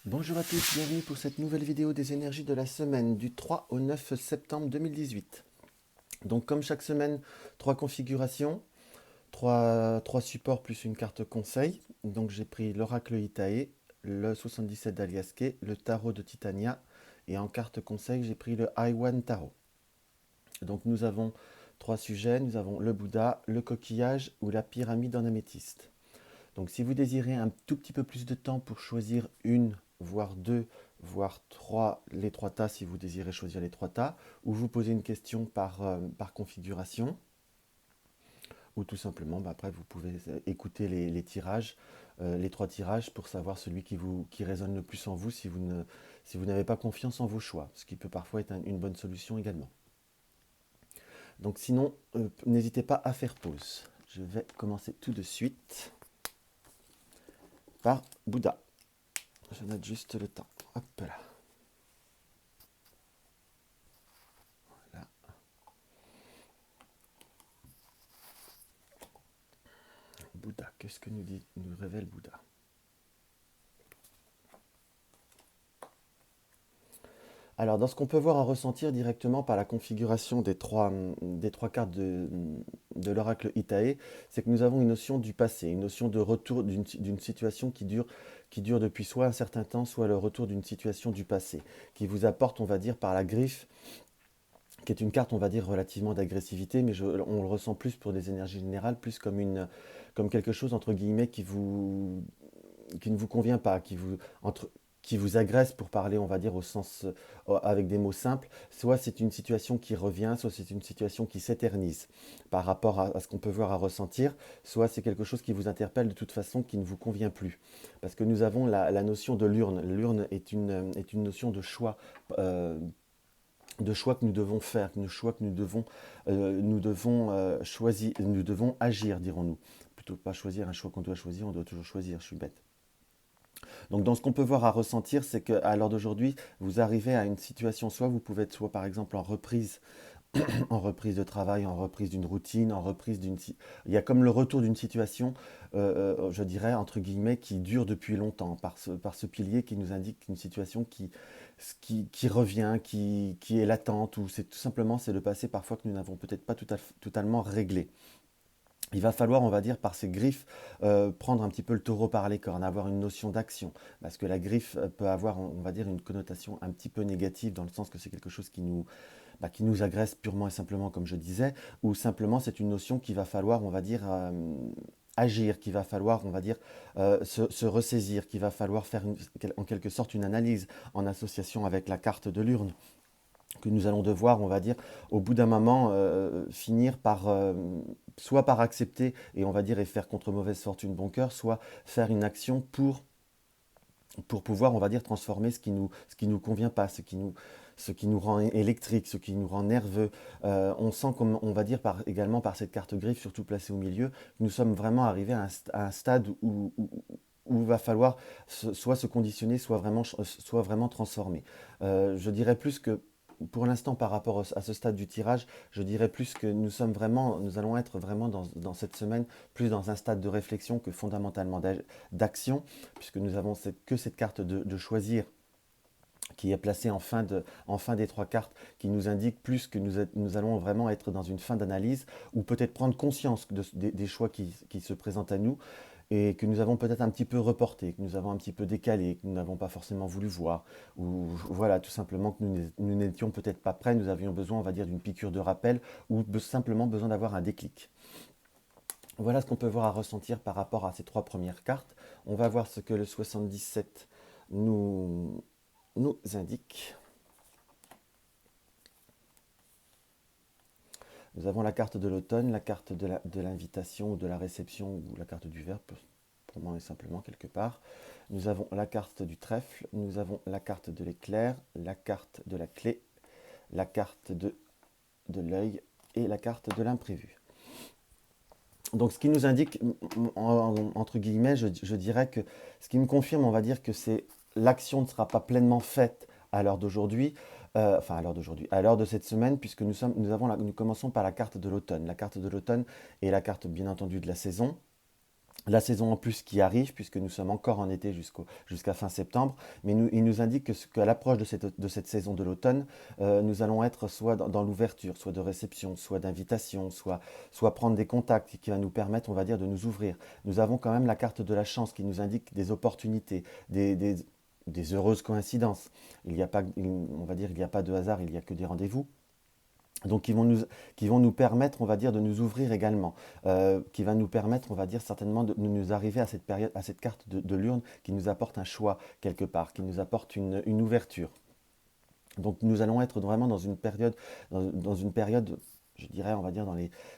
Bonjour à tous, bienvenue pour cette nouvelle vidéo des énergies de la semaine du 3 au 9 septembre 2018. Donc comme chaque semaine, trois configurations, trois supports plus une carte conseil. Donc j'ai pris l'oracle Itae, le 77 d'Aliaske, le tarot de Titania et en carte conseil j'ai pris le Iwan Tarot. Donc nous avons trois sujets, nous avons le Bouddha, le coquillage ou la pyramide en améthyste. Donc si vous désirez un tout petit peu plus de temps pour choisir une, voire deux, voire trois, les trois tas si vous désirez choisir les trois tas, ou vous posez une question par configuration, ou tout simplement, après vous pouvez écouter les tirages, les trois tirages pour savoir celui qui résonne le plus en vous si vous n'avez pas confiance en vos choix, ce qui peut parfois être une bonne solution également. Donc sinon, n'hésitez pas à faire pause. Je vais commencer tout de suite par Bouddha. Je note juste le temps. Hop là. Voilà. Bouddha, qu'est-ce que nous révèle Bouddha? Alors, dans ce qu'on peut voir à ressentir directement par la configuration des trois cartes de l'oracle Itae, c'est que nous avons une notion du passé, une notion de retour d'une situation qui dure depuis soit un certain temps, soit le retour d'une situation du passé, qui vous apporte, on va dire, par la griffe, qui est une carte, on va dire, relativement d'agressivité, mais on le ressent plus pour des énergies générales, plus comme quelque chose, entre guillemets, qui ne vous convient pas, qui vous agresse pour parler, on va dire, au sens, avec des mots simples. Soit c'est une situation qui revient, soit c'est une situation qui s'éternise par rapport à ce qu'on peut voir à ressentir, soit c'est quelque chose qui vous interpelle de toute façon, qui ne vous convient plus. Parce que nous avons la notion de l'urne. L'urne est une notion euh, de choix que nous devons faire, de choix que nous devons choisir, nous devons agir, dirons-nous. Plutôt pas choisir un choix qu'on doit choisir, on doit toujours choisir, je suis bête. Donc dans ce qu'on peut voir à ressentir, c'est qu'à l'heure d'aujourd'hui, vous arrivez à une situation, soit vous pouvez être soit par exemple en reprise de travail, en reprise d'une routine, en reprise d'une... Il y a comme le retour d'une situation, je dirais, entre guillemets, qui dure depuis longtemps, par ce pilier qui nous indique une situation qui revient, qui est latente, ou c'est tout simplement c'est le passé parfois que nous n'avons peut-être pas totalement réglé. Il va falloir, on va dire, par ces griffes, prendre un petit peu le taureau par les cornes, avoir une notion d'action. Parce que la griffe peut avoir, on va dire, une connotation un petit peu négative, dans le sens que c'est quelque chose qui nous agresse purement et simplement, comme je disais, ou simplement c'est une notion qu'il va falloir, on va dire, agir, qu'il va falloir, on va dire, se ressaisir, qu'il va falloir faire en quelque sorte une analyse en association avec la carte de l'urne que nous allons devoir, on va dire, au bout d'un moment, finir par, soit par accepter et on va dire et faire contre mauvaise fortune bon cœur, soit faire une action pour pouvoir, on va dire, transformer ce qui nous convient pas, ce qui nous rend électrique, ce qui nous rend nerveux. On sent, comme on va dire également par cette carte griffe, surtout placée au milieu, que nous sommes vraiment arrivés à un stade où il va falloir soit se conditionner, soit vraiment transformer. Je dirais plus que pour l'instant, par rapport à ce stade du tirage, je dirais plus que nous allons être vraiment dans cette semaine, plus dans un stade de réflexion que fondamentalement d'action, puisque nous avons que cette carte de choisir qui est placée en fin des trois cartes, qui nous indique plus que nous allons vraiment être dans une fin d'analyse, ou peut-être prendre conscience des choix qui se présentent à nous, et que nous avons peut-être un petit peu reporté, que nous avons un petit peu décalé, que nous n'avons pas forcément voulu voir, ou voilà, tout simplement que nous n'étions peut-être pas prêts, nous avions besoin, on va dire, d'une piqûre de rappel, ou simplement besoin d'avoir un déclic. Voilà ce qu'on peut voir à ressentir par rapport à ces trois premières cartes. On va voir ce que le 77 nous, nous indique. Nous avons la carte de l'automne, la carte de l'invitation ou de la réception ou la carte du verbe, pour moi simplement quelque part. Nous avons la carte du trèfle, nous avons la carte de l'éclair, la carte de la clé, la carte de l'œil et la carte de l'imprévu. Donc ce qui nous indique, entre guillemets, je dirais que ce qui me confirme, on va dire que c'est l'action ne sera pas pleinement faite à l'heure d'aujourd'hui, enfin à l'heure d'aujourd'hui, à l'heure de cette semaine, puisque nous commençons par la carte de l'automne. La carte de l'automne est la carte bien entendu de la saison, la saison en plus qui arrive, puisque nous sommes encore en été jusqu'à fin septembre, mais il nous indique qu'à l'approche de cette saison de l'automne, nous allons être soit dans l'ouverture, soit de réception, soit d'invitation, soit prendre des contacts qui va nous permettre, on va dire, de nous ouvrir. Nous avons quand même la carte de la chance qui nous indique des opportunités, des, des, des heureuses coïncidences. Il n'y a pas, on va dire, il n'y a pas de hasard, il n'y a que des rendez-vous. Donc, qui vont nous permettre, on va dire, de nous ouvrir également, qui va nous permettre, on va dire, certainement de nous arriver à cette période, à cette carte de l'urne qui nous apporte un choix quelque part, qui nous apporte une ouverture. Donc, nous allons être vraiment dans une période, je dirais, on va dire,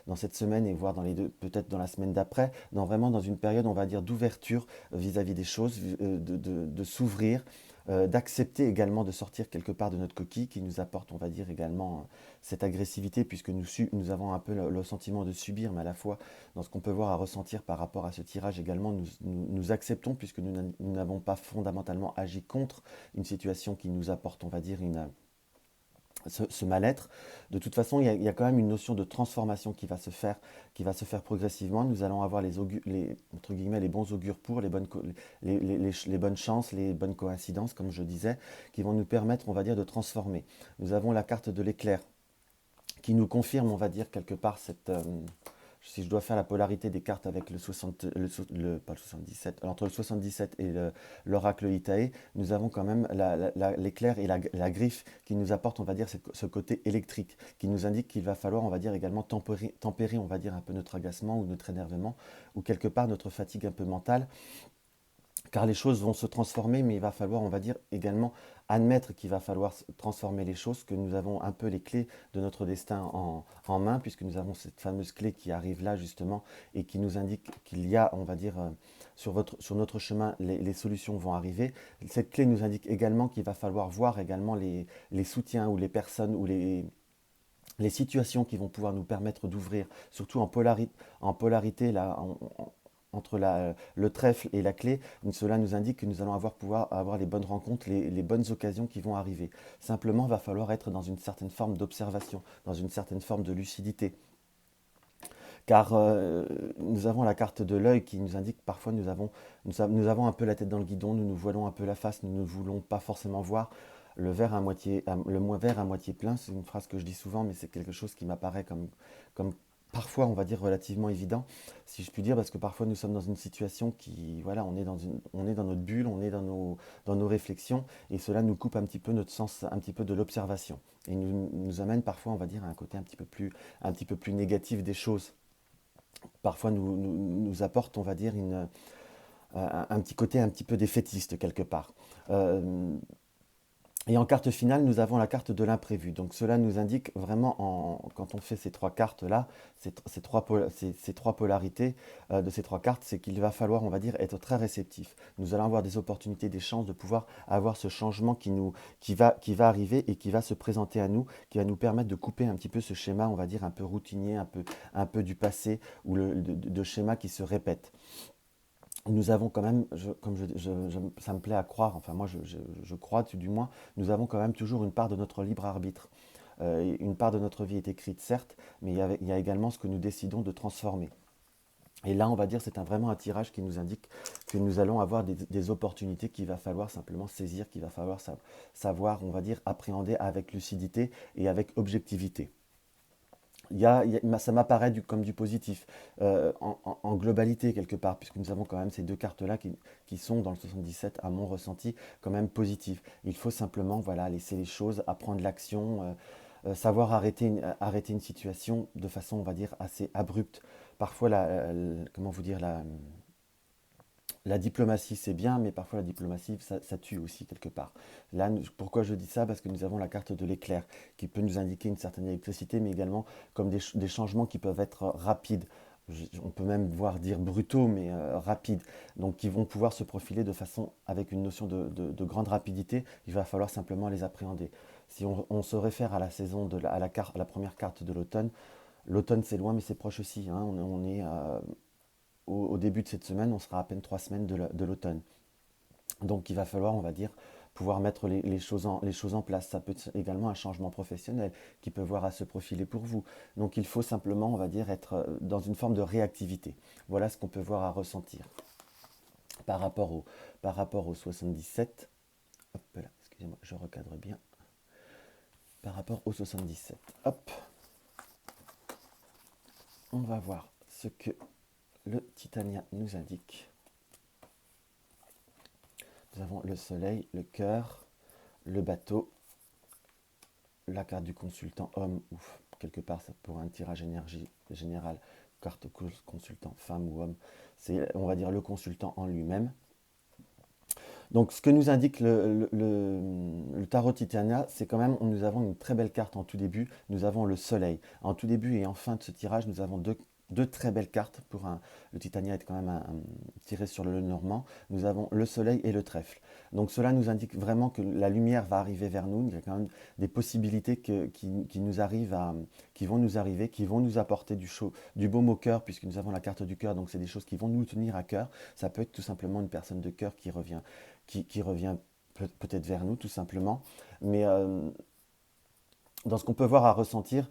dans cette semaine et voire dans les deux, peut-être dans la semaine d'après, vraiment dans une période, on va dire, d'ouverture vis-à-vis des choses, de s'ouvrir, d'accepter également de sortir quelque part de notre coquille qui nous apporte, on va dire, également cette agressivité, puisque nous avons un peu le sentiment de subir, mais à la fois, dans ce qu'on peut voir à ressentir par rapport à ce tirage également, nous acceptons, puisque nous n'avons pas fondamentalement agi contre une situation qui nous apporte, on va dire, ce mal-être. De toute façon, il y a quand même une notion de transformation qui va se faire progressivement. Nous allons avoir entre guillemets, les bons augures pour, les bonnes chances, les bonnes coïncidences, comme je disais, qui vont nous permettre, on va dire, de transformer. Nous avons la carte de l'éclair qui nous confirme, on va dire, quelque part si je dois faire la polarité des cartes avec pas le 77, entre le 77 et l'oracle Itae, nous avons quand même l'éclair et la griffe qui nous apporte, on va dire, ce côté électrique, qui nous indique qu'il va falloir, on va dire, également tempérer, on va dire, un peu notre agacement ou notre énervement, ou quelque part notre fatigue un peu mentale, car les choses vont se transformer, mais il va falloir, on va dire, également admettre qu'il va falloir transformer les choses, que nous avons un peu les clés de notre destin en main, puisque nous avons cette fameuse clé qui arrive là, justement, et qui nous indique qu'il y a, on va dire, sur notre chemin, les solutions vont arriver. Cette clé nous indique également qu'il va falloir voir également les soutiens ou les personnes ou les situations qui vont pouvoir nous permettre d'ouvrir, surtout en polarité là, entre le trèfle et la clé. Cela nous indique que nous allons pouvoir avoir les bonnes rencontres, les bonnes occasions qui vont arriver. Simplement, il va falloir être dans une certaine forme d'observation, dans une certaine forme de lucidité. Car nous avons la carte de l'œil qui nous indique que parfois nous avons un peu la tête dans le guidon, nous nous voilons un peu la face, nous ne voulons pas forcément voir le verre à moitié plein. C'est une phrase que je dis souvent, mais c'est quelque chose qui m'apparaît comme parfois, on va dire, relativement évident, si je puis dire, parce que parfois nous sommes dans une situation qui, voilà, on est dans notre bulle, on est dans nos réflexions, et cela nous coupe un petit peu notre sens, un petit peu de l'observation, et nous amène parfois, on va dire, à un côté un petit peu plus négatif des choses. Parfois nous apporte, on va dire, un petit côté un petit peu défaitiste quelque part. Euh, et en carte finale, nous avons la carte de l'imprévu. Donc cela nous indique vraiment, quand on fait ces trois cartes-là, ces trois polarités de ces trois cartes, c'est qu'il va falloir, on va dire, être très réceptif. Nous allons avoir des opportunités, des chances de pouvoir avoir ce changement qui va arriver et qui va se présenter à nous, qui va nous permettre de couper un petit peu ce schéma, on va dire, un peu routinier, un peu du passé, ou de schéma qui se répète. Nous avons quand même, ça me plaît à croire, enfin moi je crois tout du moins, nous avons quand même toujours une part de notre libre arbitre. Une part de notre vie est écrite, certes, mais il y a également ce que nous décidons de transformer. Et là, on va dire, c'est vraiment un tirage qui nous indique que nous allons avoir des opportunités qu'il va falloir simplement saisir, qu'il va falloir savoir, on va dire, appréhender avec lucidité et avec objectivité. Ça m'apparaît comme du positif, en globalité quelque part, puisque nous avons quand même ces deux cartes-là qui sont dans le 77, à mon ressenti, quand même positives. Il faut simplement, voilà, laisser les choses, apprendre l'action, savoir arrêter une situation de façon, on va dire, assez abrupte. Parfois, comment vous dire, la diplomatie, c'est bien, mais parfois la diplomatie, ça tue aussi quelque part. Là, pourquoi je dis ça? Parce que nous avons la carte de l'éclair, qui peut nous indiquer une certaine électricité, mais également comme des changements qui peuvent être rapides. On peut même voir dire brutaux, mais rapides. Donc, qui vont pouvoir se profiler de façon, avec une notion de grande rapidité. Il va falloir simplement les appréhender. Si on se réfère à la saison, à la première carte de l'automne, l'automne c'est loin, mais c'est proche aussi, hein. On est au début de cette semaine, on sera à peine 3 semaines de l'automne. Donc il va falloir, on va dire, pouvoir mettre les choses en place. Ça peut être également un changement professionnel qui peut voir à se profiler pour vous. Donc il faut simplement, on va dire, être dans une forme de réactivité. Voilà ce qu'on peut voir à ressentir par rapport par rapport au 77. Hop là, excusez-moi, je recadre bien. Par rapport au 77. Hop, on va voir ce que le Titania nous indique. Nous avons le soleil, le cœur, le bateau, la carte du consultant homme, ou quelque part ça pour un tirage énergie général, carte consultant femme ou homme, c'est on va dire le consultant en lui-même. Donc ce que nous indique le tarot Titania, c'est quand même, nous avons une très belle carte en tout début, nous avons le soleil. En tout début et en fin de ce tirage, nous avons deux très belles cartes. Le Titania est quand même tiré sur le normand. Nous avons le soleil et le trèfle. Donc cela nous indique vraiment que la lumière va arriver vers nous. Il y a quand même des possibilités qui nous arrivent qui vont nous arriver, qui vont nous apporter du baume au cœur, puisque nous avons la carte du cœur. Donc c'est des choses qui vont nous tenir à cœur. Ça peut être tout simplement une personne de cœur qui revient peut-être vers nous tout simplement. Mais dans ce qu'on peut voir à ressentir,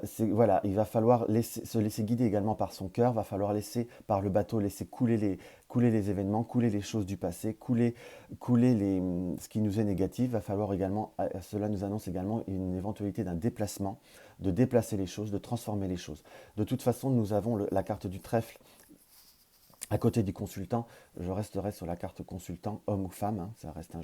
c'est voilà, il va falloir se laisser guider également par son cœur, va falloir laisser par le bateau laisser couler les événements, couler les choses du passé, couler ce qui nous est négatif. Va falloir également, cela nous annonce également une éventualité d'un déplacement, de déplacer les choses, de transformer les choses. De toute façon, nous avons la carte du trèfle. À côté du consultant, je resterai sur la carte consultant, homme ou femme, hein, ça reste un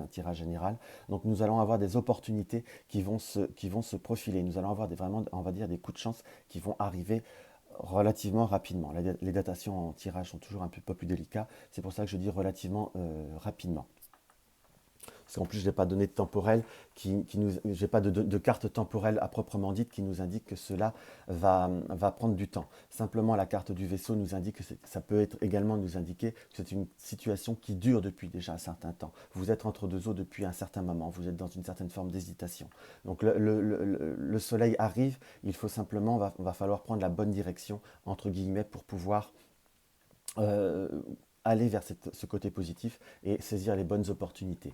tirage général. Donc nous allons avoir des opportunités qui vont se profiler. Nous allons avoir vraiment, on va dire, des coups de chance qui vont arriver relativement rapidement. Les datations en tirage sont toujours un peu plus délicats, c'est pour ça que je dis relativement rapidement. Parce qu'en plus, je n'ai pas donné de temporel, j'ai pas de carte temporelle à proprement dite qui nous indique que cela va prendre du temps. Simplement, la carte du vaisseau nous indique que ça peut être également nous indiquer que c'est une situation qui dure depuis déjà un certain temps. Vous êtes entre deux eaux depuis un certain moment, vous êtes dans une certaine forme d'hésitation. Donc le soleil arrive, il faut simplement, va falloir prendre la bonne direction, entre guillemets, pour pouvoir euh, aller vers ce côté positif et saisir les bonnes opportunités.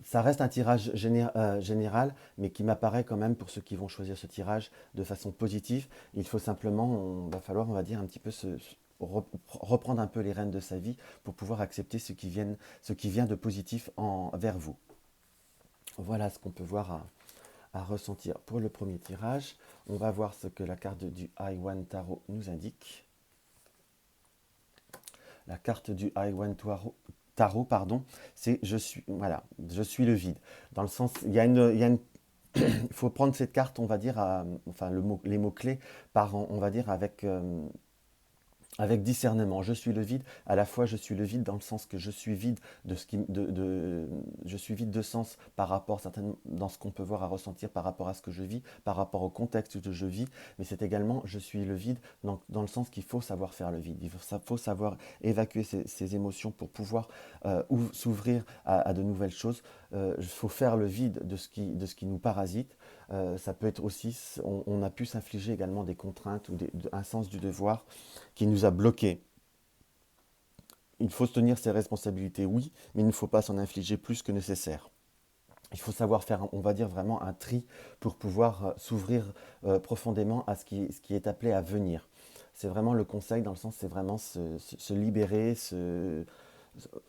Ça reste un tirage général, mais qui m'apparaît quand même pour ceux qui vont choisir ce tirage de façon positive. Il faut simplement, va falloir, on va dire, un petit peu reprendre un peu les rênes de sa vie pour pouvoir accepter ce qui vient de positif vers vous. Voilà ce qu'on peut voir à ressentir pour le premier tirage. On va voir ce que la carte du I-One Tarot nous indique. La carte du I-One Tarot, pardon, c'est voilà, je suis le vide. Dans le sens, il faut prendre cette carte, on va dire, enfin les mots-clés, on va dire, avec discernement. Je suis le vide, à la fois je suis le vide dans le sens que je suis vide je suis vide de sens par rapport certainement dans ce qu'on peut voir à ressentir par rapport à ce que je vis, par rapport au contexte que je vis, mais c'est également je suis le vide dans le sens qu'il faut savoir faire le vide, faut savoir évacuer ces émotions pour pouvoir s'ouvrir à de nouvelles choses. Il faut faire le vide de de ce qui nous parasite. Ça peut être aussi, on a pu s'infliger également des contraintes ou un sens du devoir qui nous a bloqués. Il faut se tenir ses responsabilités, oui, mais il ne faut pas s'en infliger plus que nécessaire. Il faut savoir faire, on va dire vraiment un tri pour pouvoir s'ouvrir profondément à ce qui est appelé à venir. C'est vraiment le conseil dans le sens, c'est vraiment se libérer,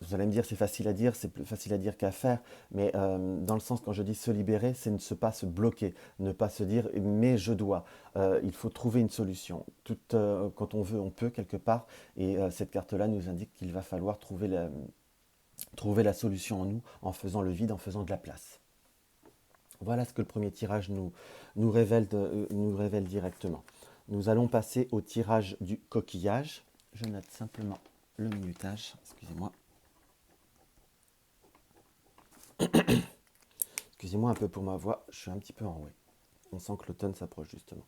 vous allez me dire c'est facile à dire, c'est plus facile à dire qu'à faire, mais dans le sens quand je dis se libérer, c'est ne pas se bloquer, ne pas se dire mais je dois. Il faut trouver une solution. Quand on veut, on peut quelque part, et cette carte-là nous indique qu'il va falloir trouver la solution en nous, en faisant le vide, en faisant de la place. Voilà ce que le premier tirage nous révèle directement. Nous allons passer au tirage du coquillage. Je note simplement le minutage, excusez-moi. Excusez-moi un peu pour ma voix, je suis un petit peu enroué. On sent que l'automne s'approche justement.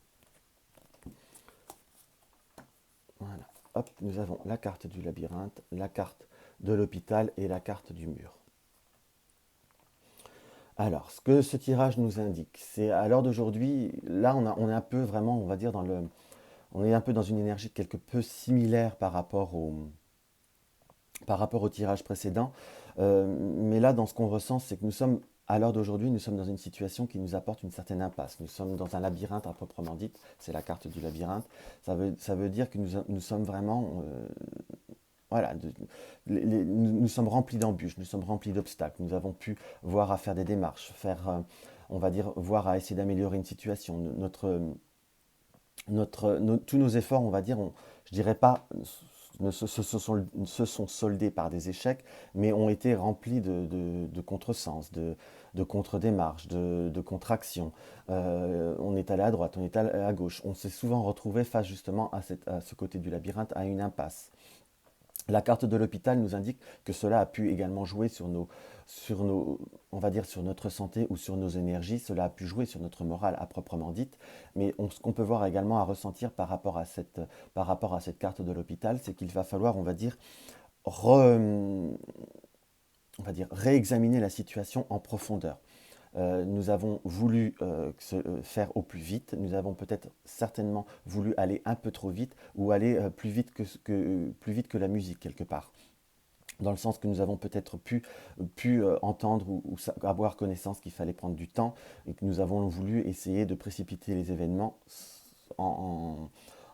Voilà. Hop, nous avons la carte du labyrinthe, la carte de l'hôpital et la carte du mur. Alors, ce que ce tirage nous indique, c'est à l'heure d'aujourd'hui, là on est un peu vraiment, on va dire, on est un peu dans une énergie quelque peu similaire par rapport au tirage précédent. Mais là, dans ce qu'on ressent, c'est que nous sommes, à l'heure d'aujourd'hui, nous sommes dans une situation qui nous apporte une certaine impasse. Nous sommes dans un labyrinthe à proprement dit, c'est la carte du labyrinthe. Ça veut dire que nous sommes vraiment, voilà, nous sommes remplis d'embûches, nous sommes remplis d'obstacles. Nous avons pu voir à faire des démarches, on va dire, voir à essayer d'améliorer une situation. Tous nos efforts, on va dire, je dirais pas, se sont soldés par des échecs, mais ont été remplis de contresens, de contre-démarches, de contre-actions. On est allé à droite, on est allé à gauche. On s'est souvent retrouvé face justement à ce côté du labyrinthe, à une impasse. La carte de l'hôpital nous indique que cela a pu également jouer on va dire sur notre santé ou sur nos énergies, cela a pu jouer sur notre morale à proprement dite, mais ce qu'on peut voir également à ressentir par rapport à cette carte de l'hôpital, c'est qu'il va falloir, re- on va dire réexaminer la situation en profondeur. Nous avons voulu faire au plus vite, nous avons peut-être certainement voulu aller un peu trop vite ou aller plus vite que la musique quelque part. Dans le sens que nous avons peut-être pu entendre ou avoir connaissance qu'il fallait prendre du temps et que nous avons voulu essayer de précipiter les événements en,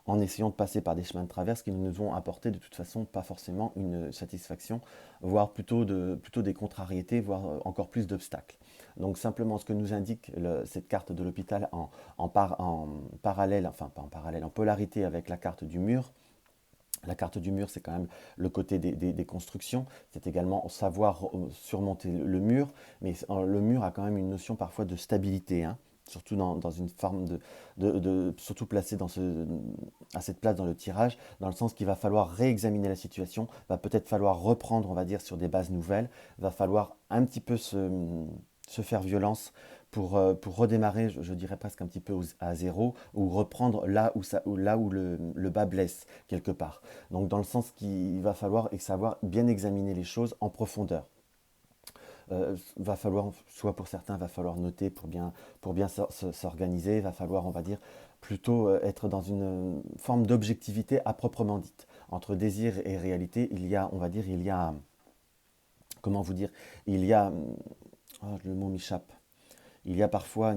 en essayant de passer par des chemins de traverse qui ne nous ont apporté de toute façon pas forcément une satisfaction, voire plutôt des contrariétés, voire encore plus d'obstacles. Donc simplement ce que nous indique cette carte de l'hôpital en parallèle, enfin pas en parallèle, en polarité avec la carte du mur. La carte du mur, c'est quand même le côté des constructions. C'est également savoir surmonter le mur. Mais le mur a quand même une notion parfois de stabilité, hein, surtout dans une forme surtout placé à cette place dans le tirage, dans le sens qu'il va falloir réexaminer la situation, va peut-être falloir reprendre, on va dire, sur des bases nouvelles, va falloir un petit peu se faire violence pour redémarrer, je dirais presque un petit peu à zéro, ou reprendre là où le bas blesse, quelque part. Donc dans le sens qu'il va falloir savoir bien examiner les choses en profondeur. Va falloir, soit pour certains, va falloir noter pour bien s'organiser, va falloir, on va dire, plutôt être dans une forme d'objectivité à proprement dite. Entre désir et réalité, on va dire, comment vous dire, il y a, oh, le mot m'échappe, il y a parfois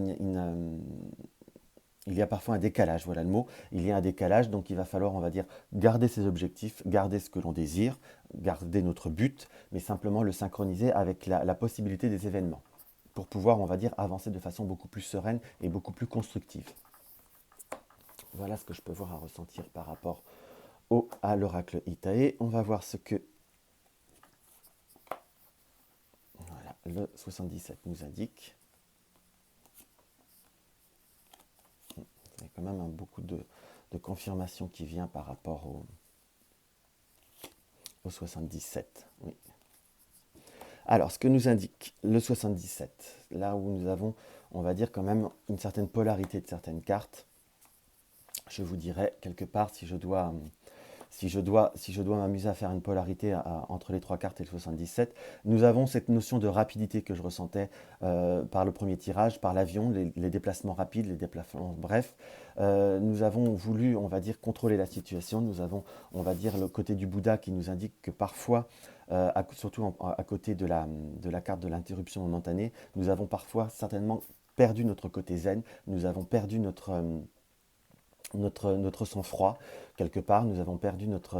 il y a parfois un décalage, voilà le mot. Il y a un décalage, donc il va falloir, on va dire, garder ses objectifs, garder ce que l'on désire, garder notre but, mais simplement le synchroniser avec la possibilité des événements, pour pouvoir, on va dire, avancer de façon beaucoup plus sereine et beaucoup plus constructive. Voilà ce que je peux voir à ressentir par rapport à l'oracle Itae. On va voir ce que voilà, le 77 nous indique. Il y a quand même beaucoup de confirmation qui vient par rapport au 77. Oui. Alors, ce que nous indique le 77, là où nous avons, on va dire quand même, une certaine polarité de certaines cartes, je vous dirais quelque part si je dois m'amuser à faire une polarité entre les trois cartes et le 77, nous avons cette notion de rapidité que je ressentais par le premier tirage, par l'avion, les déplacements rapides, les déplacements brefs. Nous avons voulu, on va dire, contrôler la situation. Nous avons, on va dire, le côté du Bouddha qui nous indique que parfois, surtout à côté de la carte de l'interruption momentanée, nous avons parfois certainement perdu notre côté zen, nous avons perdu notre sang-froid, quelque part, nous avons perdu notre,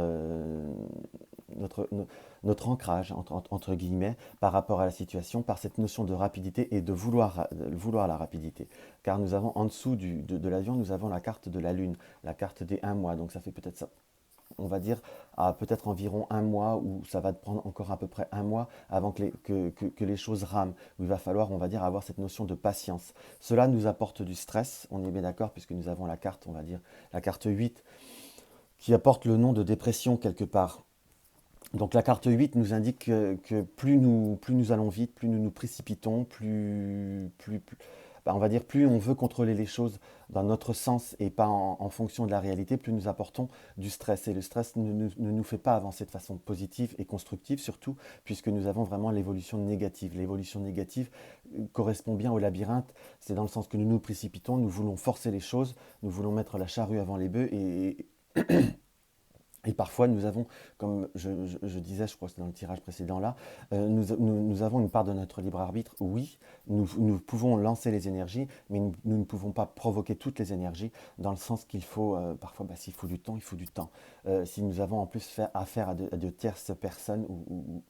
notre ancrage, entre guillemets, par rapport à la situation, par cette notion de rapidité et de vouloir la rapidité. Car nous avons en dessous de l'avion, nous avons la carte de la Lune, la carte des 1 mois. Donc ça fait peut-être ça, on va dire, à peut-être environ 1 mois, où ça va prendre encore à peu près 1 mois avant que les choses rament, où il va falloir, on va dire, avoir cette notion de patience. Cela nous apporte du stress, on est bien d'accord, puisque nous avons la carte, on va dire, la carte 8, qui apporte le nom de dépression quelque part. Donc la carte 8 nous indique que plus nous allons vite, plus nous nous précipitons, on va dire plus on veut contrôler les choses dans notre sens et pas en fonction de la réalité, plus nous apportons du stress. Et le stress ne nous fait pas avancer de façon positive et constructive, surtout puisque nous avons vraiment l'évolution négative. L'évolution négative correspond bien au labyrinthe, c'est dans le sens que nous nous précipitons, nous voulons forcer les choses, nous voulons mettre la charrue avant les bœufs Et parfois, nous avons, comme je disais, je crois que c'est dans le tirage précédent là, nous avons une part de notre libre arbitre. Oui, nous pouvons lancer les énergies, mais nous ne pouvons pas provoquer toutes les énergies, dans le sens qu'il faut, parfois, bah, s'il faut du temps, il faut du temps. Si nous avons en plus affaire à de tierces personnes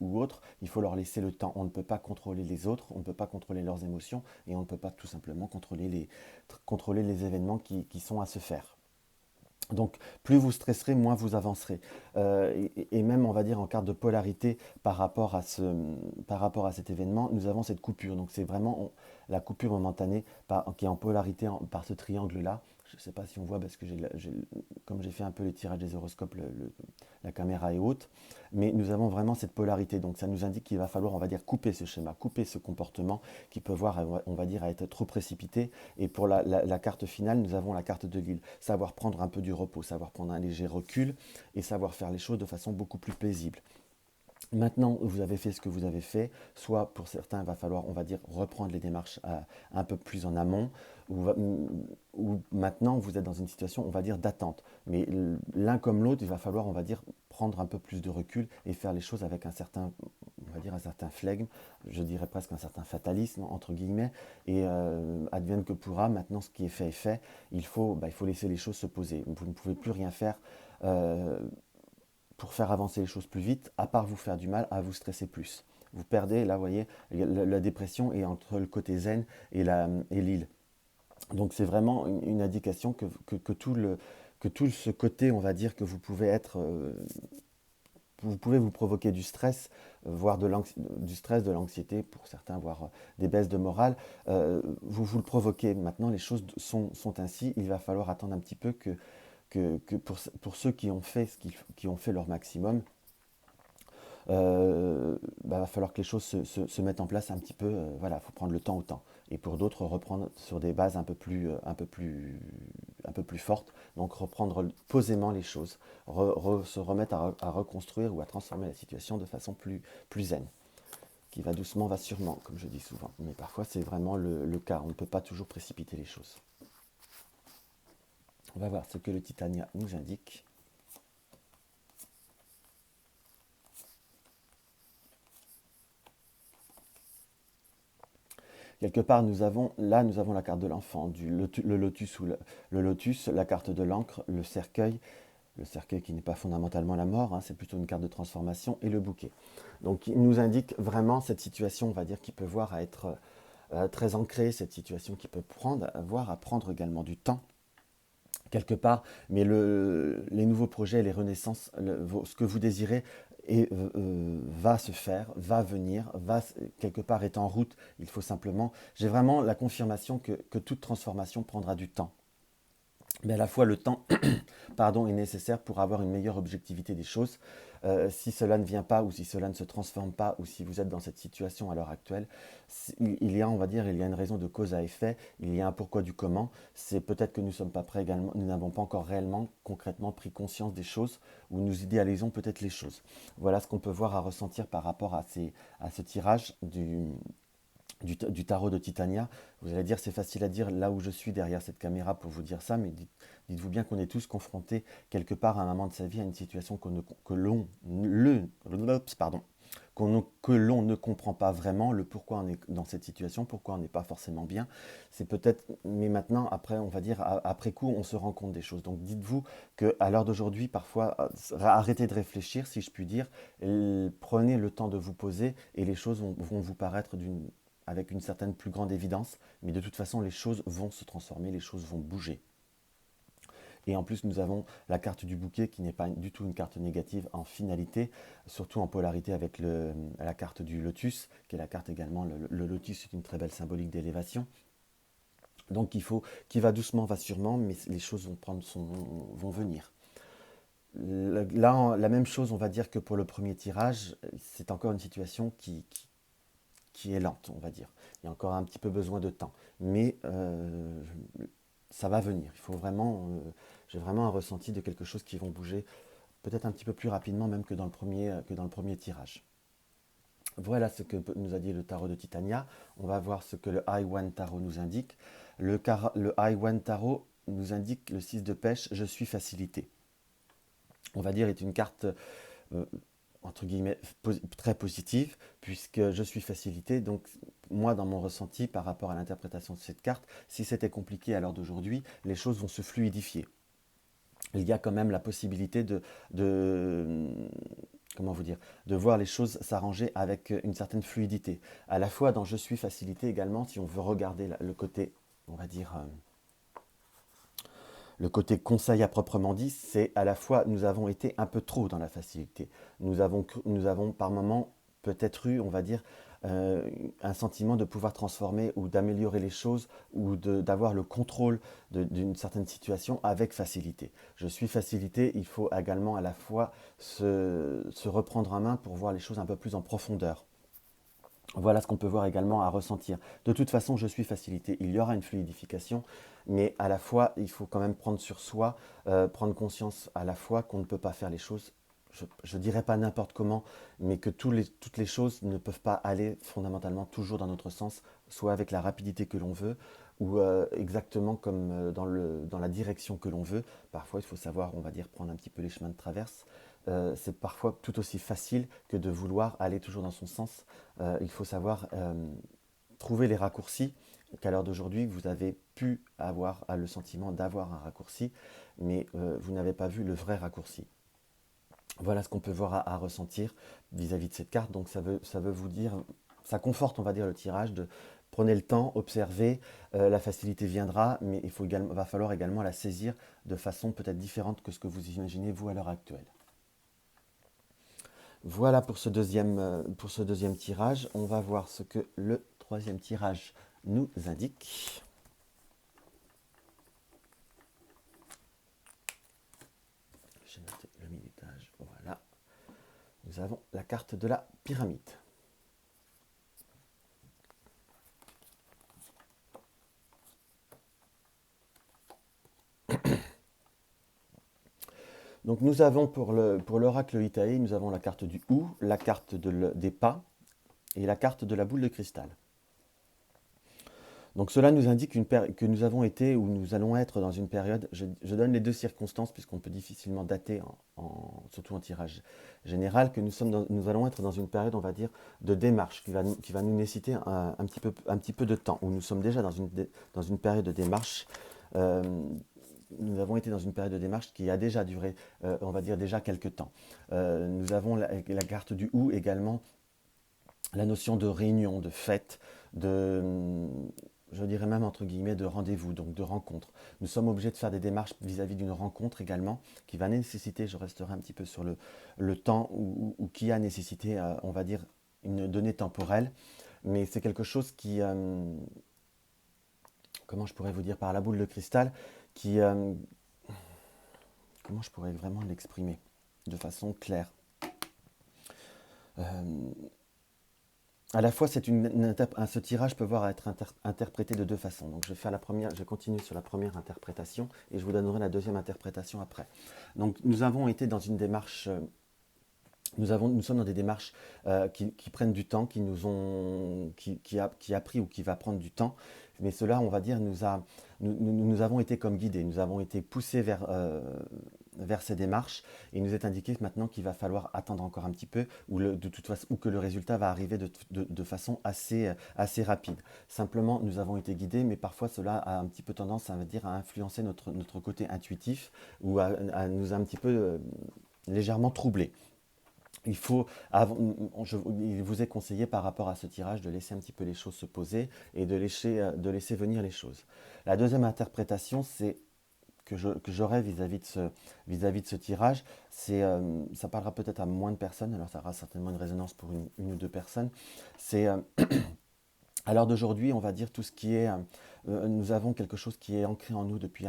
ou autres, il faut leur laisser le temps. On ne peut pas contrôler les autres, on ne peut pas contrôler leurs émotions, et on ne peut pas tout simplement contrôler les événements qui sont à se faire. Donc, plus vous stresserez, moins vous avancerez. Et même, on va dire, en carte de polarité par rapport à cet événement, nous avons cette coupure. Donc, c'est vraiment la coupure momentanée qui est en polarité par ce triangle-là. Je ne sais pas si on voit, parce que comme j'ai fait un peu les tirages des horoscopes, la caméra est haute. Mais nous avons vraiment cette polarité. Donc, ça nous indique qu'il va falloir, on va dire, couper ce schéma, couper ce comportement qui peut voir, on va dire, à être trop précipité. Et pour la carte finale, nous avons la carte de l'île. Savoir prendre un peu du repos, savoir prendre un léger recul et savoir faire les choses de façon beaucoup plus paisible. Maintenant, vous avez fait ce que vous avez fait. Soit pour certains, il va falloir, on va dire, reprendre les démarches un peu plus en amont. Ou maintenant, vous êtes dans une situation, on va dire, d'attente. Mais l'un comme l'autre, il va falloir, on va dire, prendre un peu plus de recul et faire les choses avec un certain, on va dire, un certain flegme, je dirais presque un certain fatalisme, entre guillemets. Et advienne que pourra, maintenant, ce qui est fait est fait. Il faut laisser les choses se poser. Vous ne pouvez plus rien faire. euh, pour faire avancer les choses plus vite, à part vous faire du mal, à vous stresser plus. Vous perdez, là, vous voyez, la dépression est entre le côté zen et l'île. Donc c'est vraiment une indication que tout ce côté, on va dire, que vous pouvez être, vous pouvez vous provoquer du stress, voire du stress, de l'anxiété, pour certains, voire des baisses de morale, vous le provoquez. Maintenant, les choses sont ainsi, il va falloir attendre un petit peu que pour ceux qui ont fait, qui ont fait leur maximum, va falloir que les choses se mettent en place un petit peu. Voilà, il faut prendre le temps au temps. Et pour d'autres, reprendre sur des bases un peu plus fortes. Donc reprendre posément les choses, se remettre à reconstruire ou à transformer la situation de façon plus zen. Qui va doucement, va sûrement, comme je dis souvent. Mais parfois, c'est vraiment le cas. On ne peut pas toujours précipiter les choses. On va voir ce que le Titania nous indique. Quelque part, nous avons la carte de l'enfant, le lotus le lotus, la carte de l'encre, le cercueil qui n'est pas fondamentalement la mort, hein, c'est plutôt une carte de transformation, et le bouquet. Donc, il nous indique vraiment cette situation, on va dire, qui peut voir à être très ancrée, cette situation qui peut voir à prendre également du temps quelque part, mais les nouveaux projets, les renaissances, ce que vous désirez va se faire, va venir, quelque part est en route. Il faut simplement, j'ai vraiment la confirmation que toute transformation prendra du temps. Mais à la fois le temps pardon, est nécessaire pour avoir une meilleure objectivité des choses. Si cela ne vient pas ou si cela ne se transforme pas ou si vous êtes dans cette situation à l'heure actuelle, il y a, on va dire, il y a une raison de cause à effet, il y a un pourquoi du comment. C'est peut-être que nous ne sommes pas prêts également, nous n'avons pas encore réellement, concrètement pris conscience des choses ou nous idéalisons peut-être les choses. Voilà ce qu'on peut voir à ressentir par rapport à ce tirage du tarot de Titania. Vous allez dire, c'est facile à dire là où je suis derrière cette caméra pour vous dire ça, mais dites-vous bien qu'on est tous confrontés quelque part à un moment de sa vie à une situation que l'on ne comprend pas vraiment, le pourquoi on est dans cette situation, pourquoi on n'est pas forcément bien. C'est peut-être, mais maintenant, après, on va dire, après coup, on se rend compte des choses. Donc dites-vous qu'à l'heure d'aujourd'hui, parfois, arrêtez de réfléchir, si je puis dire, et prenez le temps de vous poser et les choses vont vous paraître avec une certaine plus grande évidence, mais de toute façon, les choses vont se transformer, les choses vont bouger. Et en plus, nous avons la carte du bouquet qui n'est pas du tout une carte négative en finalité, surtout en polarité avec la carte du lotus, qui est la carte également. Le lotus est une très belle symbolique d'élévation. Donc qui va doucement, va sûrement, mais les choses vont venir. Là, la même chose, on va dire que pour le premier tirage, c'est encore une situation qui est lente, on va dire. Il y a encore un petit peu besoin de temps. Mais ça va venir. J'ai vraiment un ressenti de quelque chose qui vont bouger peut-être un petit peu plus rapidement même que dans le premier tirage. Voilà ce que nous a dit le tarot de Titania. On va voir ce que le I One Tarot nous indique. Le I One Tarot nous indique le 6 de pêche, je suis facilité. on va dire, est une carte euh, entre guillemets très positive, puisque je suis facilité. Donc, moi, dans mon ressenti par rapport à l'interprétation de cette carte, si c'était compliqué à l'heure d'aujourd'hui, les choses vont se fluidifier. Il y a quand même la possibilité de comment vous dire, de voir les choses s'arranger avec une certaine fluidité. À la fois dans je suis facilité également, si on veut regarder le côté, on va dire, le côté conseil à proprement dit, c'est à la fois nous avons été un peu trop dans la facilité. Nous avons par moments peut-être eu, on va dire, euh, un sentiment de pouvoir transformer ou d'améliorer les choses ou d'avoir le contrôle d'une certaine situation avec facilité. Je suis facilité, il faut également à la fois se reprendre en main pour voir les choses un peu plus en profondeur. Voilà ce qu'on peut voir également à ressentir. De toute façon, je suis facilité. Il y aura une fluidification, mais à la fois, il faut quand même prendre sur soi, prendre conscience à la fois qu'on ne peut pas faire les choses, je ne dirais pas n'importe comment, mais que toutes les choses ne peuvent pas aller fondamentalement toujours dans notre sens, soit avec la rapidité que l'on veut, ou exactement comme dans la direction que l'on veut. Parfois, il faut savoir, on va dire, prendre un petit peu les chemins de traverse. C'est parfois tout aussi facile que de vouloir aller toujours dans son sens. Il faut savoir trouver les raccourcis, qu'à l'heure d'aujourd'hui, vous avez pu avoir le sentiment d'avoir un raccourci, mais vous n'avez pas vu le vrai raccourci. Voilà ce qu'on peut voir à ressentir vis-à-vis de cette carte. Donc ça veut vous dire, ça conforte, on va dire, le tirage de prenez le temps, observez, la facilité viendra, mais va falloir également la saisir de façon peut-être différente que ce que vous imaginez vous à l'heure actuelle. Voilà pour ce deuxième tirage. On va voir ce que le troisième tirage nous indique. J'ai noté le minutage. Voilà. Nous avons la carte de la pyramide. Donc nous avons pour l'oracle Itae, nous avons la carte du ou, la carte des pas et la carte de la boule de cristal. Donc cela nous indique que nous avons été ou nous allons être dans une période, je donne les deux circonstances puisqu'on peut difficilement dater, surtout en tirage général, que nous allons être dans une période, on va dire, de démarche qui va nous nécessiter un petit peu de temps, où nous sommes déjà dans une période de démarche. euh, nous avons été dans une période de démarche qui a déjà duré, on va dire déjà quelques temps. Nous avons la carte du ou également, la notion de réunion, de fête, je dirais même entre guillemets, de rendez-vous, donc de rencontre. Nous sommes obligés de faire des démarches vis-à-vis d'une rencontre également, qui va nécessiter, je resterai un petit peu sur le temps, ou qui a nécessité, on va dire, une donnée temporelle, mais c'est quelque chose qui, comment je pourrais vous dire, par la boule de cristal, qui, comment je pourrais vraiment l'exprimer de façon claire. Euh, À la fois, ce tirage peut être interprété de deux façons. Donc, je vais faire la première, je continue sur la première interprétation et je vous donnerai la deuxième interprétation après. Donc, nous avons été dans une démarche, nous sommes dans des démarches qui prennent du temps, qui a pris ou qui va prendre du temps. Mais cela, on va dire, nous avons été comme guidés, nous avons été poussés vers ces démarches et il nous est indiqué maintenant qu'il va falloir attendre encore un petit peu de toute façon, ou que le résultat va arriver de façon assez rapide. Simplement, nous avons été guidés, mais parfois cela a un petit peu tendance à influencer notre côté intuitif ou à nous un petit peu légèrement troubler. Il faut, il vous est conseillé par rapport à ce tirage de laisser un petit peu les choses se poser et de laisser venir les choses. La deuxième interprétation, c'est que j'aurai vis-à-vis de ce tirage, ça parlera peut-être à moins de personnes, alors ça aura certainement une résonance pour une ou deux personnes. C'est à l'heure d'aujourd'hui, on va dire tout ce qui est, nous avons quelque chose qui est ancré en nous depuis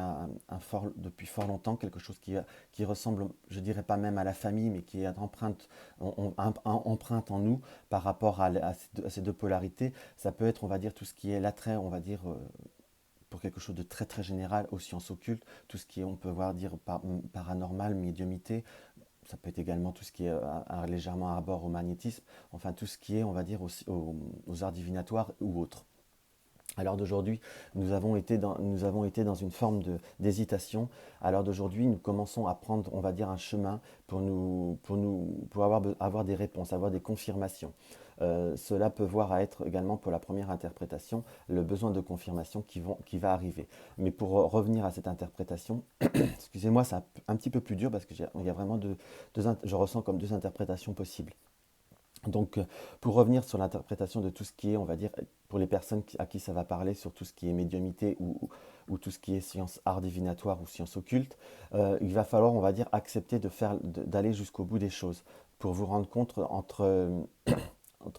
fort longtemps, quelque chose qui ressemble, je dirais pas même à la famille, mais qui est empreinte en nous par rapport à ces deux polarités. Ça peut être, on va dire, tout ce qui est l'attrait, on va dire, pour quelque chose de très très général aux sciences occultes, tout ce qui est, on peut voir dire paranormal, médiumité, ça peut être également tout ce qui est légèrement à rapport au magnétisme, enfin tout ce qui est, on va dire, aux arts divinatoires ou autres. À l'heure d'aujourd'hui, nous avons été dans une forme d'hésitation. À l'heure d'aujourd'hui, nous commençons à prendre, on va dire, un chemin pour avoir des réponses, avoir des confirmations. Cela peut voir à être également pour la première interprétation le besoin de confirmation qui va arriver. Mais pour revenir à cette interprétation, excusez-moi, c'est un petit peu plus dur parce qu'il y a vraiment je ressens comme deux interprétations possibles. Donc, pour revenir sur l'interprétation de tout ce qui est, on va dire, pour les personnes à qui ça va parler, sur tout ce qui est médiumnité ou tout ce qui est science art divinatoire ou science occulte, il va falloir, on va dire, accepter d'aller jusqu'au bout des choses pour vous rendre compte entre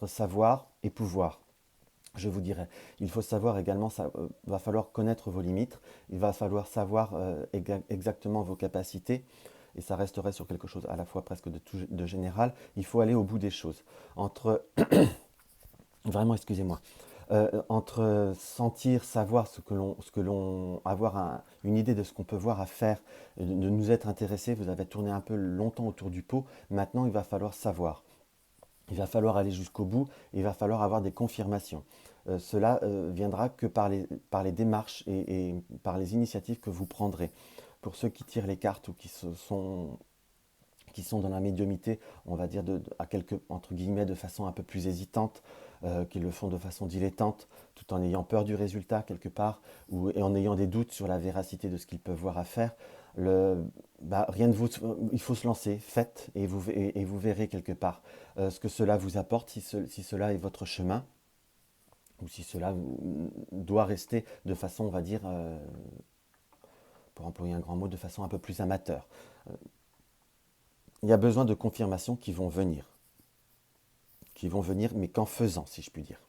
savoir et pouvoir. Je vous dirais, il faut savoir également, ça va falloir connaître vos limites, il va falloir savoir exactement vos capacités, et ça resterait sur quelque chose à la fois presque de général. Il faut aller au bout des choses. Entre, vraiment, excusez-moi, entre sentir, savoir avoir une idée de ce qu'on peut voir à faire, de nous être intéressé, vous avez tourné un peu longtemps autour du pot, maintenant il va falloir savoir. Il va falloir aller jusqu'au bout, il va falloir avoir des confirmations. Cela viendra que par les démarches et par les initiatives que vous prendrez. Pour ceux qui tirent les cartes ou qui sont dans la médiumité, on va dire à quelques, entre guillemets, de façon un peu plus hésitante, qui le font de façon dilettante, tout en ayant peur du résultat quelque part, et en ayant des doutes sur la véracité de ce qu'ils peuvent voir à faire. Rien de vous, il faut se lancer, faites, et vous verrez quelque part ce que cela vous apporte, si cela est votre chemin, ou si cela doit rester de façon, on va dire, pour employer un grand mot, de façon un peu plus amateur. Il y a besoin de confirmations qui vont venir, mais qu'en faisant, si je puis dire.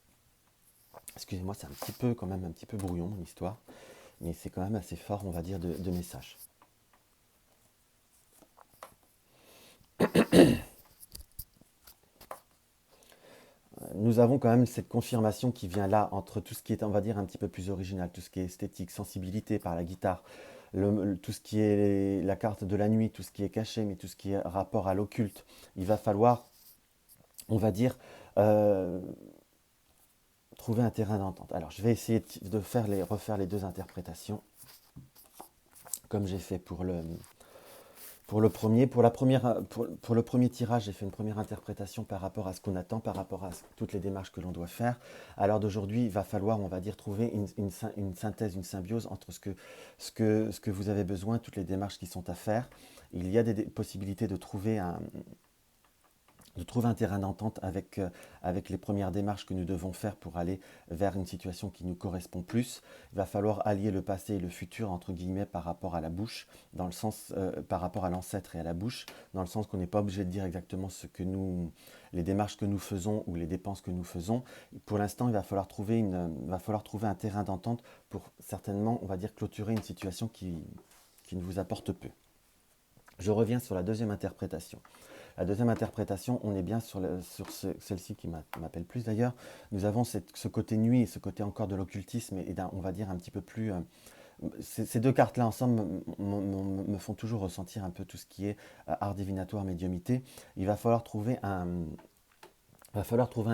Excusez-moi, c'est un petit peu, quand même, un petit peu brouillon, mon histoire, mais c'est quand même assez fort, on va dire, de messages. Nous avons quand même cette confirmation qui vient là entre tout ce qui est, on va dire, un petit peu plus original, tout ce qui est esthétique, sensibilité par la guitare, tout ce qui est la carte de la nuit, tout ce qui est caché, mais tout ce qui est rapport à l'occulte. Il va falloir, on va dire, euh, trouver un terrain d'entente. Alors, je vais essayer de refaire les deux interprétations, comme j'ai fait pour le premier. Pour le premier tirage, j'ai fait une première interprétation par rapport à ce qu'on attend, par rapport à toutes les démarches que l'on doit faire. À l'heure d'aujourd'hui, il va falloir, on va dire, trouver une synthèse, une symbiose entre ce que vous avez besoin, toutes les démarches qui sont à faire. Il y a des possibilités de trouver un terrain d'entente avec les premières démarches que nous devons faire pour aller vers une situation qui nous correspond plus. Il va falloir allier le passé et le futur, entre guillemets, par rapport à la bouche, dans le sens, par rapport à l'ancêtre et à la bouche, dans le sens qu'on n'est pas obligé de dire exactement les démarches que nous faisons ou les dépenses que nous faisons. Pour l'instant, il va falloir trouver un terrain d'entente pour certainement, on va dire, clôturer une situation qui ne vous apporte peu. Je reviens sur la deuxième interprétation. La deuxième interprétation, on est bien sur celle-ci qui m'appelle plus d'ailleurs. Nous avons ce côté nuit et ce côté encore de l'occultisme et on va dire un petit peu plus... ces deux cartes-là ensemble me font toujours ressentir un peu tout ce qui est art divinatoire, médiumité. Il va falloir trouver un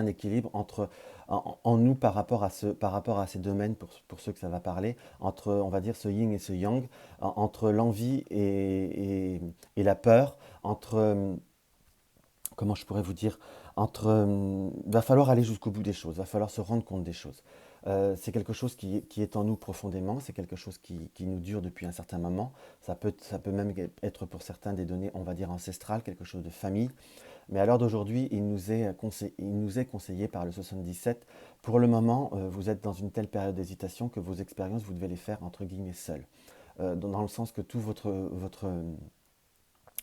équilibre en nous par rapport à ces domaines, pour ceux que ça va parler, entre, on va dire, ce yin et ce yang, entre l'envie et la peur, entre comment je pourrais vous dire, va falloir aller jusqu'au bout des choses, va falloir se rendre compte des choses. C'est quelque chose qui est en nous profondément, c'est quelque chose qui nous dure depuis un certain moment. Ça peut même être pour certains des données, on va dire, ancestrales, quelque chose de famille. Mais à l'heure d'aujourd'hui, il nous est conseillé par le 77, pour le moment, vous êtes dans une telle période d'hésitation que vos expériences, vous devez les faire entre guillemets seuls. Dans le sens que tout votre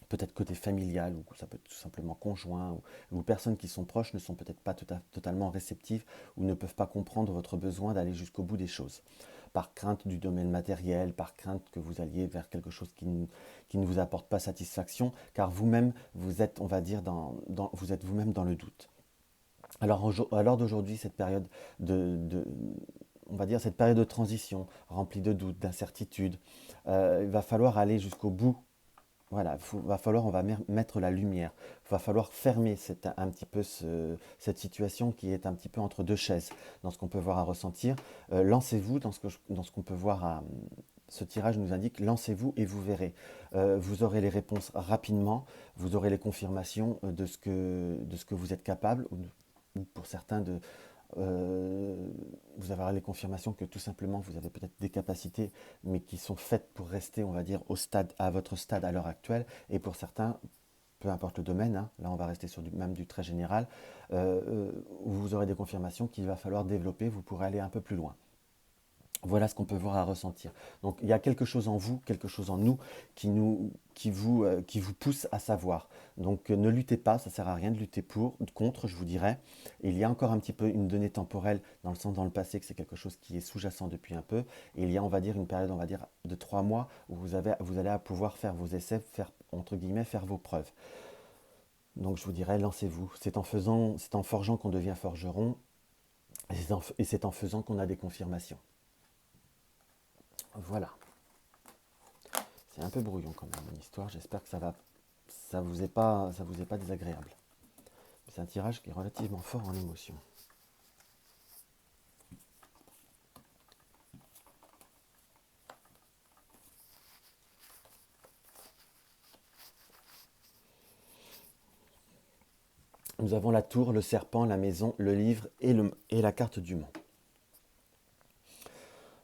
peut-être côté familial, ou ça peut être tout simplement conjoint, ou personnes qui sont proches ne sont peut-être pas totalement réceptives ou ne peuvent pas comprendre votre besoin d'aller jusqu'au bout des choses. Par crainte du domaine matériel, par crainte que vous alliez vers quelque chose qui ne vous apporte pas satisfaction, car vous-même, vous êtes, on va dire, vous êtes vous-même dans le doute. Alors, à l'heure d'aujourd'hui, cette période on va dire, cette période de transition, remplie de doutes, d'incertitudes, il va falloir aller jusqu'au bout Voilà, va falloir, on va mettre la lumière. Va falloir fermer un petit peu cette situation qui est un petit peu entre deux chaises dans ce qu'on peut voir à ressentir. Lancez-vous dans dans ce qu'on peut voir ce tirage nous indique, lancez-vous et vous verrez. Vous aurez les réponses rapidement, vous aurez les confirmations de ce que vous êtes capable, ou pour certains euh, vous avez les confirmations que tout simplement vous avez peut-être des capacités, mais qui sont faites pour rester, on va dire, à votre stade à l'heure actuelle. Et pour certains, peu importe le domaine, hein, là on va rester sur même du très général, vous aurez des confirmations qu'il va falloir développer, vous pourrez aller un peu plus loin. Voilà ce qu'on peut voir à ressentir. Donc il y a quelque chose en vous, quelque chose en nous qui vous pousse à savoir. Donc ne luttez pas, ça ne sert à rien de lutter contre, je vous dirais. Il y a encore un petit peu une donnée temporelle dans le sens dans le passé que c'est quelque chose qui est sous-jacent depuis un peu. Et il y a, on va dire, une période, on va dire, de 3 mois où vous allez pouvoir faire vos essais, faire entre guillemets, faire vos preuves. Donc je vous dirais, lancez-vous. C'est en forgeant qu'on devient forgeron, et c'est en faisant qu'on a des confirmations. Voilà. C'est un peu brouillon quand même, une histoire. J'espère que ça vous est pas désagréable. C'est un tirage qui est relativement fort en émotion. Nous avons la tour, le serpent, la maison, le livre et la carte du monde.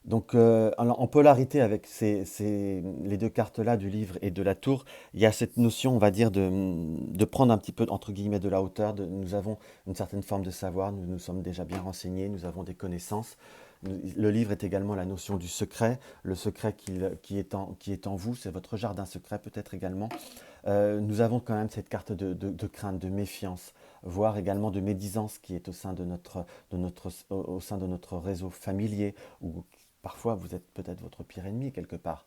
Donc, en polarité avec les deux cartes-là du livre et de la tour, il y a cette notion, on va dire, de prendre un petit peu, entre guillemets, de la hauteur. Nous avons une certaine forme de savoir, nous nous sommes déjà bien renseignés, nous avons des connaissances. Le livre est également la notion du secret, le secret qui est en vous, c'est votre jardin secret peut-être également. Nous avons quand même cette carte de crainte, de méfiance, voire également de médisance qui est au sein de notre réseau familier, ou parfois vous êtes peut-être votre pire ennemi quelque part,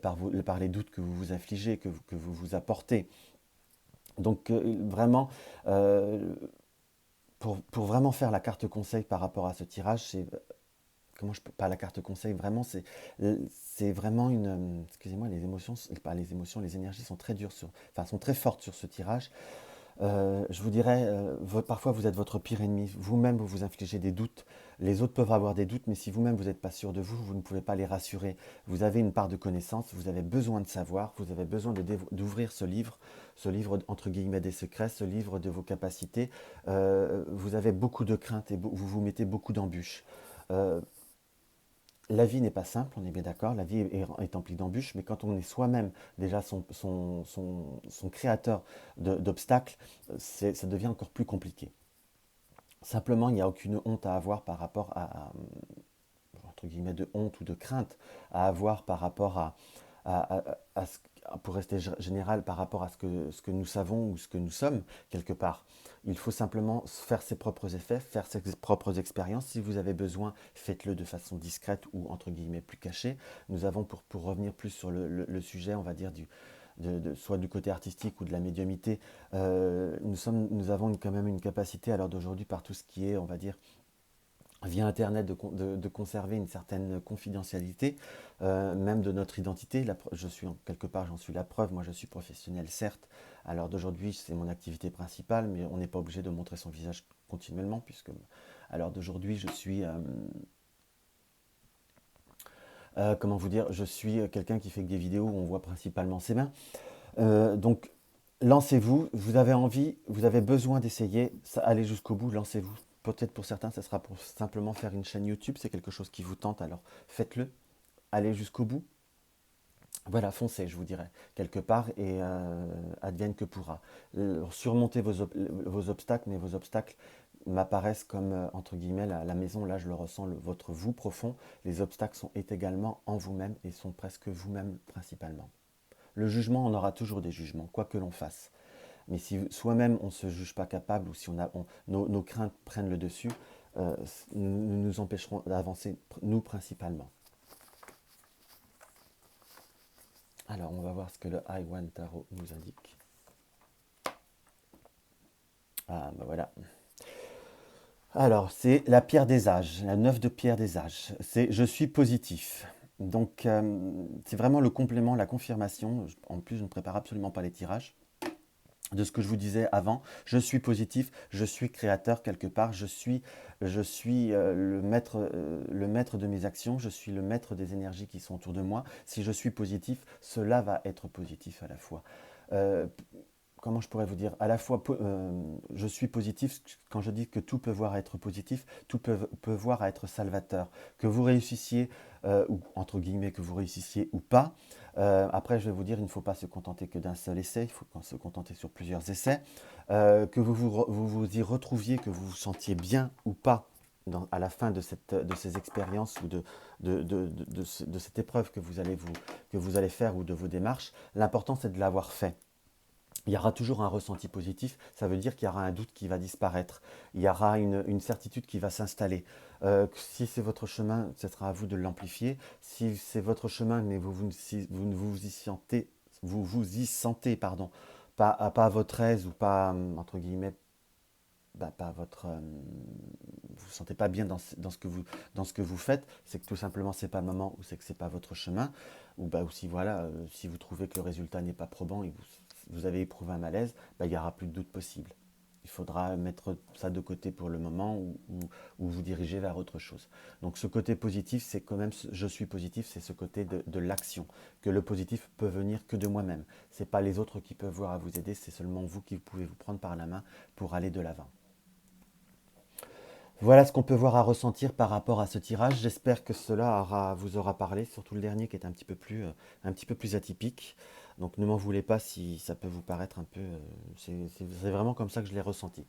par les doutes que vous vous infligez, que vous vous apportez. Donc vraiment, euh, pour vraiment faire la carte conseil par rapport à ce tirage, c'est comment je peux pas la carte conseil vraiment c'est vraiment excusez-moi les émotions pas les émotions les énergies sont très dures enfin sont très fortes sur ce tirage. Je vous dirais, parfois vous êtes votre pire ennemi. Vous-même, vous vous infligez des doutes. Les autres peuvent avoir des doutes, mais si vous-même vous n'êtes pas sûr de vous, vous ne pouvez pas les rassurer. Vous avez une part de connaissance, vous avez besoin de savoir, vous avez besoin d'ouvrir ce livre entre guillemets des secrets, ce livre de vos capacités. Vous avez beaucoup de craintes et vous vous mettez beaucoup d'embûches. Euh, la vie n'est pas simple, on est bien d'accord, la vie est emplie d'embûches, mais quand on est soi-même déjà son créateur d'obstacles, ça devient encore plus compliqué. Simplement, il n'y a aucune honte à avoir par rapport entre guillemets, de honte ou de crainte à avoir par rapport pour rester général, par rapport à ce que nous savons ou ce que nous sommes, quelque part. Il faut simplement faire ses propres effets, faire ses propres expériences. Si vous avez besoin, faites-le de façon discrète ou entre guillemets plus cachée. Nous avons, pour revenir plus sur le sujet, on va dire, soit du côté artistique ou de la médiumité, nous avons quand même une capacité à l'heure d'aujourd'hui par tout ce qui est, on va dire, via Internet, de conserver une certaine confidentialité, même de notre identité. Quelque part, j'en suis la preuve. Moi, je suis professionnel, certes. À l'heure d'aujourd'hui, c'est mon activité principale, mais on n'est pas obligé de montrer son visage continuellement, puisque à l'heure d'aujourd'hui, je suis, comment vous dire, je suis quelqu'un qui fait que des vidéos où on voit principalement ses mains. Donc, lancez-vous, vous avez envie, vous avez besoin d'essayer, allez jusqu'au bout, lancez-vous. Peut-être pour certains, ça sera pour simplement faire une chaîne YouTube, c'est quelque chose qui vous tente, alors faites-le, allez jusqu'au bout. Voilà, foncez, je vous dirais, quelque part, et advienne que pourra. Surmontez vos obstacles, mais vos obstacles m'apparaissent comme, entre guillemets, la maison, là je le ressens, votre vous profond. Les obstacles est également en vous-même et sont presque vous-même principalement. Le jugement, on aura toujours des jugements, quoi que l'on fasse. Mais si soi-même on ne se juge pas capable ou si nos craintes prennent le dessus, nous nous empêcherons d'avancer, nous principalement. Alors on va voir ce que le Iwan Tarot nous indique. Ah ben voilà. Alors c'est la pierre des âges, la 9 de pierre des âges. C'est je suis positif. Donc, c'est vraiment le complément, la confirmation. En plus, je ne prépare absolument pas les tirages de ce que je vous disais avant. Je suis positif, je suis créateur quelque part, je suis le maître de mes actions, je suis le maître des énergies qui sont autour de moi. Si je suis positif, cela va être positif à la fois. Euh, Comment je pourrais vous dire, à la fois, je suis positif quand je dis que tout peut voir à être positif, tout peut voir à être salvateur. Que vous réussissiez, ou entre guillemets, que vous réussissiez ou pas. Après, je vais vous dire, il ne faut pas se contenter que d'un seul essai, il faut se contenter sur plusieurs essais. Que vous y retrouviez, que vous vous sentiez bien ou pas à la fin de ces expériences ou de cette épreuve que vous allez faire ou de vos démarches. L'important, c'est de l'avoir fait. Il y aura toujours un ressenti positif, ça veut dire qu'il y aura un doute qui va disparaître, il y aura une certitude qui va s'installer. Si c'est votre chemin, ce sera à vous de l'amplifier. Si c'est votre chemin, mais vous ne vous y sentez, pardon, pas à votre aise ou pas, entre guillemets, pas votre, vous vous sentez pas bien dans ce que vous faites, c'est que tout simplement c'est pas le moment ou c'est que c'est pas votre chemin, ou aussi voilà, si vous trouvez que le résultat n'est pas probant et que vous avez éprouvé un malaise, il n'y aura plus de doute possible. Il faudra mettre ça de côté pour le moment ou vous diriger vers autre chose. Donc ce côté positif, c'est quand même, je suis positif, c'est ce côté de l'action, que le positif peut venir que de moi-même. Ce n'est pas les autres qui peuvent voir à vous aider, c'est seulement vous qui pouvez vous prendre par la main pour aller de l'avant. Voilà ce qu'on peut voir à ressentir par rapport à ce tirage. J'espère que vous aura parlé, surtout le dernier qui est un petit peu plus atypique. Donc ne m'en voulez pas si ça peut vous paraître un peu... c'est vraiment comme ça que je l'ai ressenti.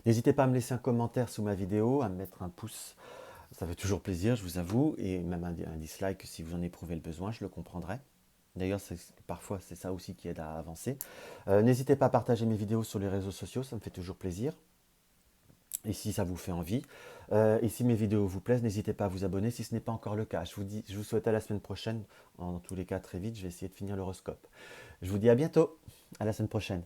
N'hésitez pas à me laisser un commentaire sous ma vidéo, à me mettre un pouce. Ça fait toujours plaisir, je vous avoue. Et même un dislike si vous en éprouvez le besoin, je le comprendrai. D'ailleurs, parfois, c'est ça aussi qui aide à avancer. N'hésitez pas à partager mes vidéos sur les réseaux sociaux, ça me fait toujours plaisir. Et si ça vous fait envie, et si mes vidéos vous plaisent, n'hésitez pas à vous abonner si ce n'est pas encore le cas. Je vous souhaite à la semaine prochaine. En tous les cas, très vite, je vais essayer de finir l'horoscope. Je vous dis à bientôt. À la semaine prochaine.